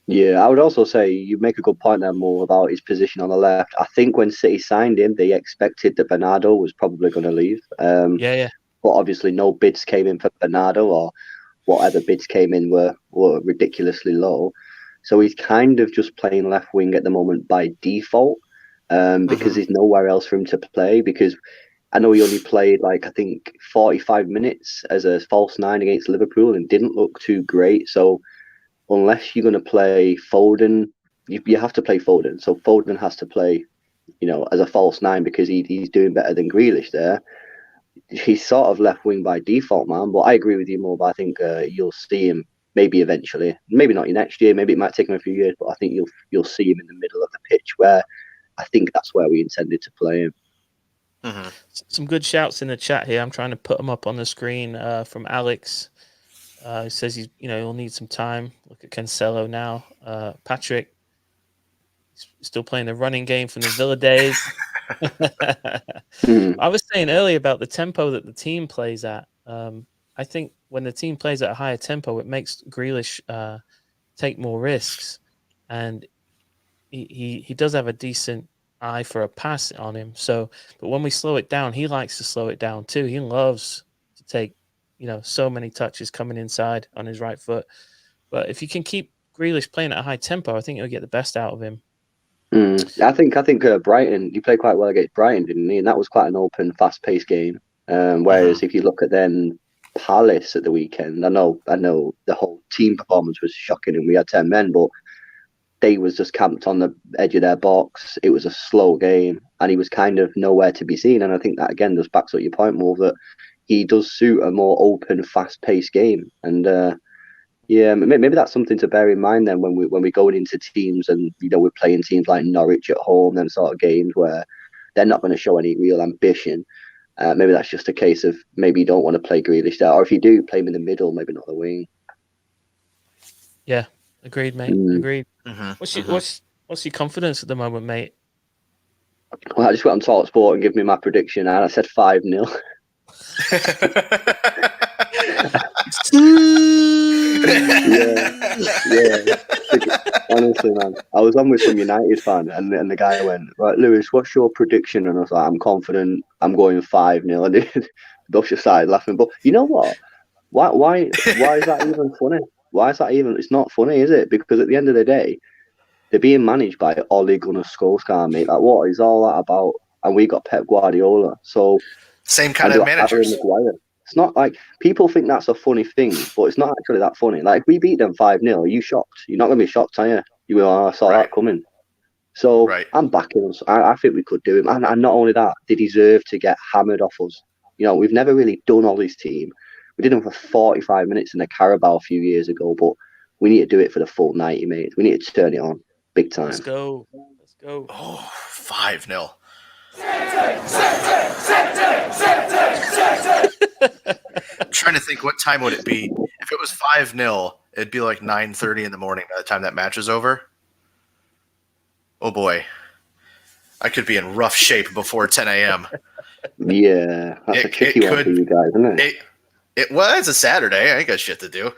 Yeah, I would also say you make a good point there more about his position on the left. I think when City signed him, they expected that Bernardo was probably going to leave. Yeah. But obviously no bids came in for Bernardo, or whatever bids came in were ridiculously low. So he's kind of just playing left wing at the moment by default, because there's nowhere else for him to play. Because I know he only played I think 45 minutes as a false nine against Liverpool and didn't look too great. So unless you're going to play Foden, you have to play Foden. So Foden has to play, as a false nine because he's doing better than Grealish there. He's sort of left wing by default, man. But I agree with you more. But I think you'll see him maybe eventually. Maybe not next year. Maybe it might take him a few years. But I think you'll see him in the middle of the pitch, where I think that's where we intended to play him. Mm-hmm. Some good shouts in the chat here. I'm trying to put them up on the screen from Alex. He says he'll need some time. Look at Cancelo now. Patrick still playing the running game from the Villa days. I was saying earlier about the tempo that the team plays at. I think when the team plays at a higher tempo, it makes Grealish take more risks, and he does have a decent eye for a pass on him. So, but when we slow it down, he likes to slow it down too. He loves to take so many touches coming inside on his right foot. But if you can keep Grealish playing at a high tempo, I think you'll get the best out of him. I think Brighton, he played quite well against Brighton, didn't he? And that was quite an open, fast-paced game. Whereas if you look at then Palace at the weekend, I know the whole team performance was shocking and we had 10 men, but they was just camped on the edge of their box. It was a slow game and he was kind of nowhere to be seen. And I think that again just backs up your point more that he does suit a more open, fast-paced game. And yeah, maybe that's something to bear in mind then when we go into teams and we're playing teams like Norwich at home, then sort of games where they're not going to show any real ambition. Maybe that's just a case of maybe you don't want to play Grealish there, or if you do, play him in the middle, maybe not the wing. Yeah, agreed, mate. Agreed. What's your confidence at the moment, mate? Well, I just went on Talk Sport and give me my prediction, and I said 5-0. yeah. Honestly, man, I was on with some United fan, and the guy went, right, Lewis, what's your prediction? And I was like, I'm confident, I'm going 5-0. And they both just started laughing. But you know what? Why is that even funny? Why is that even? It's not funny, is it? Because at the end of the day, they're being managed by Ole Gunnar Solskjaer, mate. Like, what is all that about? And we got Pep Guardiola. So same kind of managers. It's not like people think that's a funny thing, but it's not actually that funny. Like if we beat them 5-0, are you shocked? You're not going to be shocked, are you? You will. I saw that coming. So I'm backing us. I think we could do it. And not only that, they deserve to get hammered off us. We've never really done all this team. We did them for 45 minutes in the Carabao a few years ago, but we need to do it for the full 90 minutes. We need to turn it on big time. Let's go. Oh, 5-0. I'm trying to think, what time would it be? If it was 5-0, it'd be like 9:30 in the morning by the time that match is over. Oh boy, I could be in rough shape before 10 a.m. Yeah, that's a tricky one for you guys, isn't it? Well, it's a Saturday. I ain't got shit to do.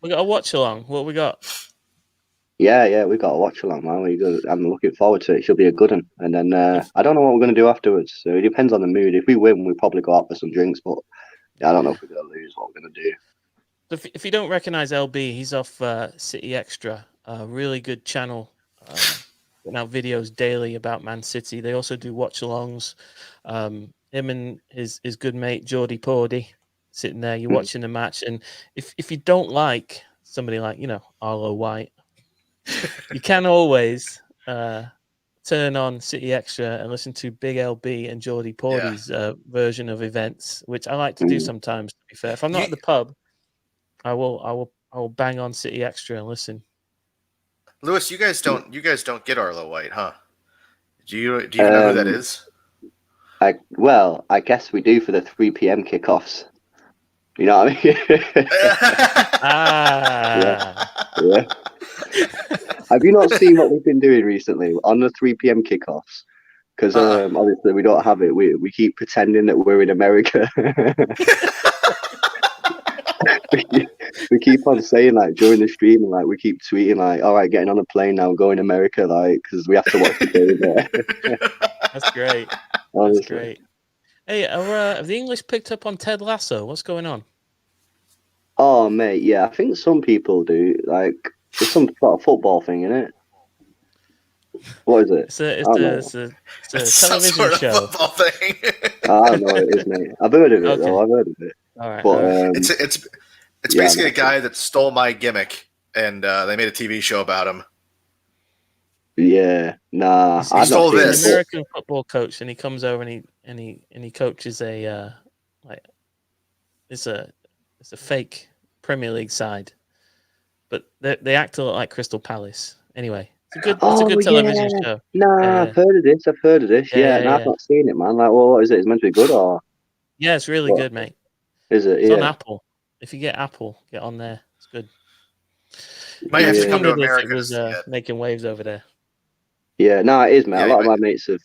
we got a watch along. What we got? Yeah, we got to watch along, man. I'm looking forward to it. It should be a good one. And then I don't know what we're going to do afterwards. So it depends on the mood. If we win, we'll probably go out for some drinks. But I don't know if we're going to lose, what we're going to do. If you don't recognize LB, he's off City Extra, a really good channel. Putting out videos daily about Man City. They also do watch-alongs. Him and his good mate, Geordie Pordy, sitting there. You're watching the match. And if you don't like somebody like, Arlo White, you can always turn on City Extra and listen to Big LB and Geordie Pordy's version of events, which I like to do sometimes. To be fair, if I'm not at the pub, I will bang on City Extra and listen. Lewis, you guys don't get Arlo White, huh? Do you even know who that is? I guess we do for the 3 p.m. kickoffs. You know what I mean? Yeah. Have you not seen what we've been doing recently on the 3 p.m. kickoffs? Because obviously we don't have it. We keep pretending that we're in America. we keep on saying like during the stream, and like we keep tweeting like, "All right, getting on a plane now, going to America," like because we have to watch the game there. That's great. Honestly. That's great. Hey, have the English picked up on Ted Lasso? What's going on? Oh mate, yeah, I think some people do. Like it's some sort of football thing, isn't it? What is it? It's a television sort of show. Football thing. I don't know what it is, mate. I've heard of it though. I've heard of it. All right. But It's basically a guy that stole my gimmick, and they made a TV show about him. Yeah, nah. He's stole an this. American football coach, and he comes over and he coaches a it's a fake Premier League side, but they act a lot like Crystal Palace. Anyway, it's a good television show. Nah, I've heard of this. Yeah, no, I've not seen it, man. Like, well, what is it? It's meant to be good, or? Yeah, it's really good, mate. Is it? It's yeah. on Apple. If you get Apple, get on there. It's good. You might have to come to If America. it was making waves over there. Yeah, no, it is, man. Yeah, a lot of my mates have,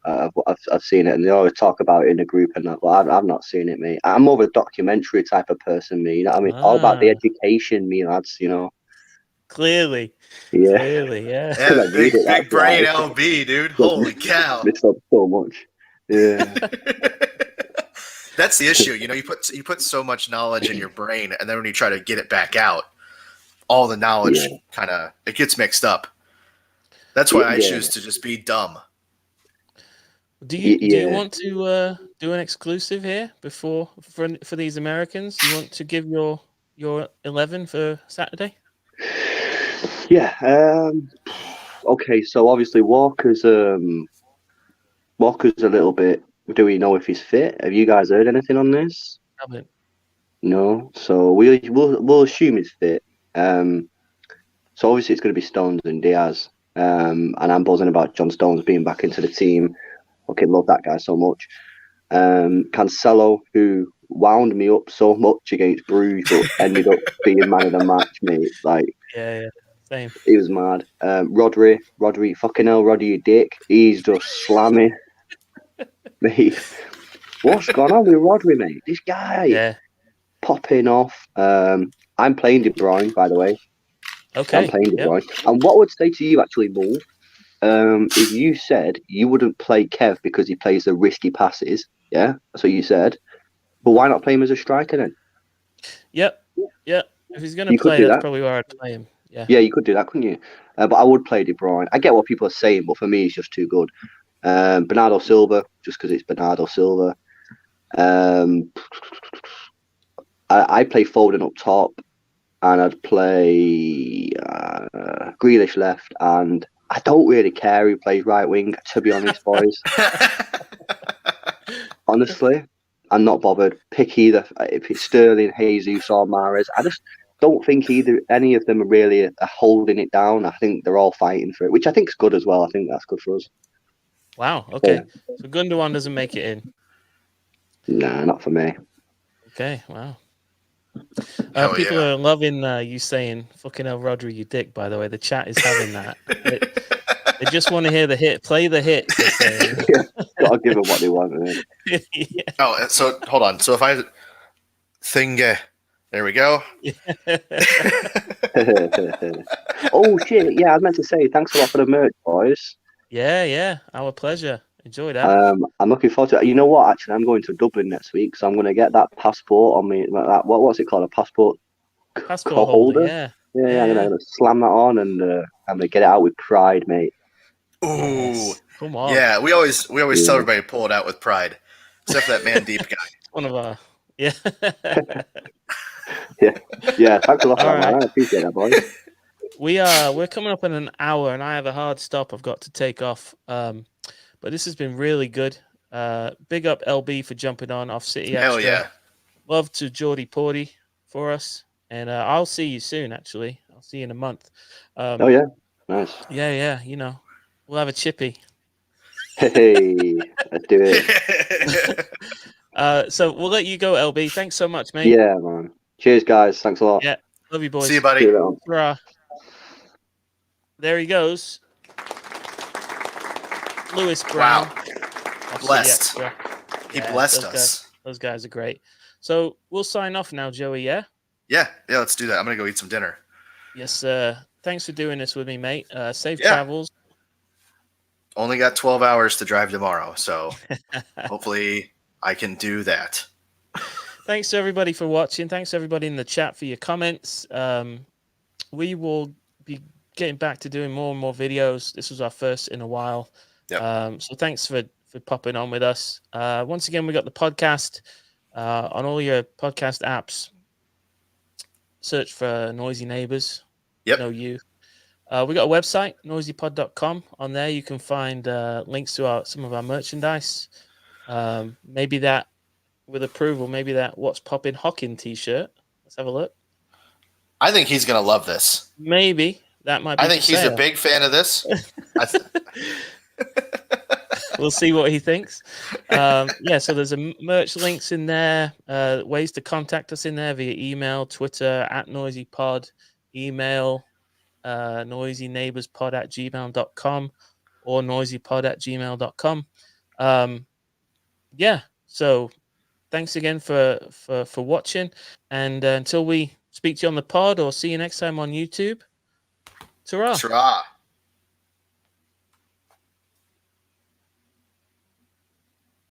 I've seen it, and they always talk about it in the group and that. But I've not seen it, mate. I'm more of a documentary type of person, me. You know what I mean? All about the education, me lads. You know. Clearly. Yeah. Clearly, yeah. Yeah, big brain LB, dude. Holy cow! Missed up so much. Yeah. That's the issue. You know, you put so much knowledge in your brain, and then when you try to get it back out, all the knowledge it gets mixed up. That's why I choose to just be dumb. Do you want to do an exclusive here for these Americans? You want to give your 11 for Saturday? Yeah. Okay. So obviously Walker's a little bit. Do we know if he's fit? Have you guys heard anything on this? Haven't. No. So we'll assume he's fit. So obviously it's going to be Stones and Diaz. And I'm buzzing about John Stones being back into the team. Okay, love that guy so much. Cancelo, who wound me up so much against Bruges, but ended up being man of the match, mate. Like, yeah, same. He was mad. Rodri, fucking hell, Rodri, you dick. He's just slamming. Mate, what's going on with Rodri, mate? This guy popping off. I'm playing De Bruyne, by the way. Okay. I'm playing De Bruyne. And what I would say to you, actually, Bull, if you said you wouldn't play Kev because he plays the risky passes, yeah, that's what you said. But why not play him as a striker then? Yep. If he's going to play, that's probably where I'd play him. Yeah, you could do that, couldn't you? But I would play De Bruyne. I get what people are saying, but for me, he's just too good. Bernardo Silva, just because it's Bernardo Silva. I play Foden up top, and I'd play Grealish left, and I don't really care who plays right wing, to be honest, boys. Honestly, I'm not bothered. Pick either. If it's Sterling, Jesus, or Mahrez, I just don't think any of them are really holding it down. I think they're all fighting for it, which I think is good as well. I think that's good for us. Wow. Okay. So Gundogan doesn't make it in. Nah, not for me. Okay. Wow. People are loving you saying "fucking hell, Rodri, you dick." By the way, the chat is having that. They just want to hear the hit. Play the hit. Gotta give them what they want. Yeah. Oh, so hold on. So if I there we go. Oh shit! Yeah, I was meant to say thanks a lot for the merch, boys. Yeah, our pleasure. Enjoy that. I'm looking forward to it. You know what? Actually, I'm going to Dublin next week, so I'm going to get that passport on me. What's it called? A passport holder. Yeah. I'm going to slam that on, and I'm going to get it out with pride, mate. Ooh, yes. Come on. Yeah, we always tell everybody to pull it out with pride, except for that man deep guy. One of our yeah. Thanks a lot for that, man. I appreciate that, boys. We're coming up in an hour, and I have a hard stop I've got to take off. But this has been really good. Big up LB for jumping on off City Extra. Hell yeah. Love to Geordie Porty for us. And I'll see you soon, actually. I'll see you in a month. Oh, yeah. Nice. Yeah. You know, we'll have a chippy. Hey, let's do it. So we'll let you go, LB. Thanks so much, mate. Yeah, man. Cheers, guys. Thanks a lot. Yeah. Love you, boys. See you, buddy. See you later. Hurrah. There he goes. Lewis Brown. Wow. Blessed. He blessed us. Those guys are great. So we'll sign off now, Joey, yeah? Yeah, let's do that. I'm going to go eat some dinner. Yes, sir. Thanks for doing this with me, mate. Safe travels. Only got 12 hours to drive tomorrow, so hopefully I can do that. Thanks to everybody for watching. Thanks to everybody in the chat for your comments. We will be getting back to doing more and more videos. This was our first in a while. Yep. So thanks for popping on with us. Once again, we got the podcast on all your podcast apps. Search for Noisy Neighbors. Yep. Know you. We got a website, noisypod.com. On there, you can find links to some of our merchandise. Maybe that, with approval, maybe that What's Poppin' Hockin t-shirt. Let's have a look. I think he's going to love this. Maybe. That might be I think he's a big fan of this. We'll see what he thinks. So there's a merch links in there, ways to contact us in there via email, Twitter, @NoisyPod, email, noisyneighborspod@gmail.com or noisypod@gmail.com. So thanks again for watching. And until we speak to you on the pod or see you next time on YouTube, ta-ra. Ta-ra.